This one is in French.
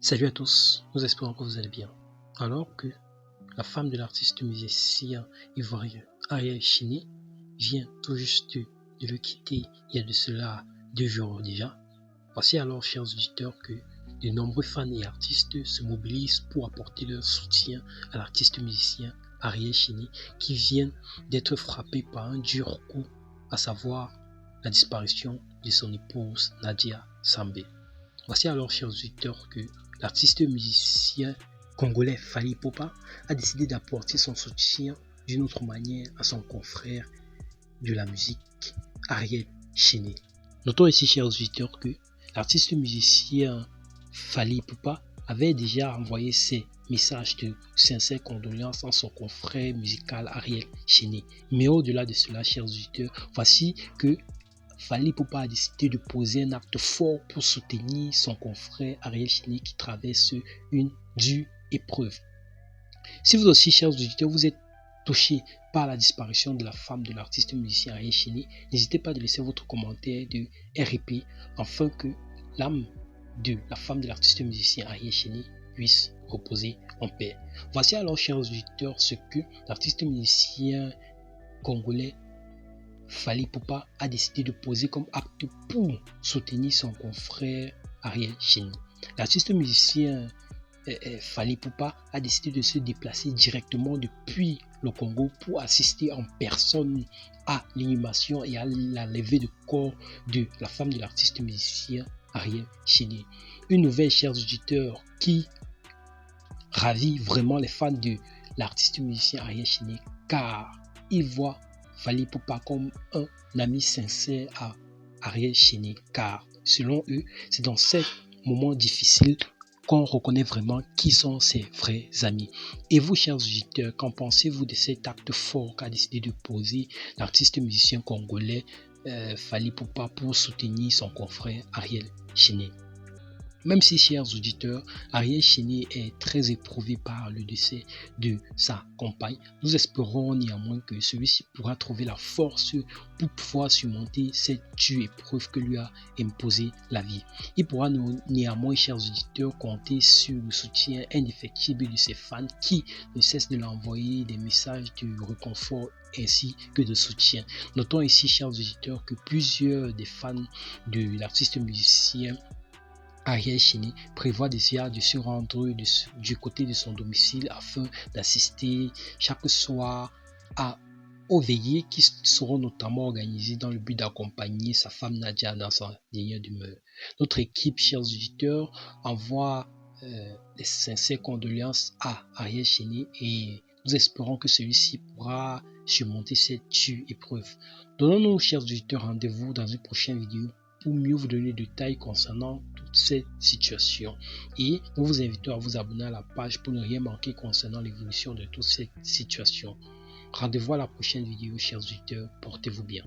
Salut à tous, nous espérons que vous allez bien. Alors que la femme de l'artiste musicien ivoirien Ariel Chini vient tout juste de le quitter il y a de cela 2 jours déjà, voici alors, chers auditeurs, que de nombreux fans et artistes se mobilisent pour apporter leur soutien à l'artiste musicien Ariel Chini qui vient d'être frappé par un dur coup, à savoir la disparition de son épouse Nadia Sambé. Voici alors, chers auditeurs, que l'artiste musicien congolais Fally Ipupa a décidé d'apporter son soutien d'une autre manière à son confrère de la musique, Ariel Chini. Notons ici, chers auditeurs, que l'artiste musicien Fally Ipupa avait déjà envoyé ses messages de sincères condoléances à son confrère musical Ariel Chini. Mais au-delà de cela, chers auditeurs, voici que Fally Ipupa a décidé de poser un acte fort pour soutenir son confrère Ariel Chini qui traverse une dure épreuve. Si vous aussi, chers auditeurs, vous êtes touchés par la disparition de la femme de l'artiste musicien Ariel Chini, n'hésitez pas à laisser votre commentaire de RIP afin que l'âme de la femme de l'artiste musicien Ariel Chini puisse reposer en paix. Voici alors, chers auditeurs, ce que l'artiste musicien congolais Fally Ipupa a décidé de poser comme acte pour soutenir son confrère Ariel Chini. L'artiste musicien Fally Ipupa a décidé de se déplacer directement depuis le Congo pour assister en personne à l'inhumation et à la levée de corps de la femme de l'artiste musicien Ariel Chini. Une nouvelle, chers auditeurs, qui ravit vraiment les fans de l'artiste musicien Ariel Chini, car il voit Fally Ipupa comme un ami sincère à Ariel Chini, car selon eux, c'est dans ces moments difficiles qu'on reconnaît vraiment qui sont ses vrais amis. Et vous, chers auditeurs, qu'en pensez-vous de cet acte fort qu'a décidé de poser l'artiste musicien congolais Fally Ipupa pour soutenir son confrère Ariel Chini? Même si, chers auditeurs, Ariel Chini est très éprouvé par le décès de sa compagne, nous espérons néanmoins que celui-ci pourra trouver la force pour pouvoir surmonter cette dure épreuve que lui a imposé la vie. Il pourra néanmoins, chers auditeurs, compter sur le soutien indéfectible de ses fans qui ne cessent de l'envoyer des messages de réconfort ainsi que de soutien. Notons ici, chers auditeurs, que plusieurs des fans de l'artiste musicien Ariel Chini prévoit déjà de se rendre du côté de son domicile afin d'assister chaque soir aux veillées qui seront notamment organisées dans le but d'accompagner sa femme Nadia dans sa dernière demeure. Notre équipe, chers auditeurs, envoie les sincères condoléances à Ariel Chini et nous espérons que celui-ci pourra surmonter cette dure épreuve. Donnons-nous, chers auditeurs, rendez-vous dans une prochaine vidéo pour mieux vous donner des détails concernant toute cette situation. Et nous vous invitons à vous abonner à la page pour ne rien manquer concernant l'évolution de toute cette situation. Rendez-vous à la prochaine vidéo, chers auditeurs. Portez-vous bien.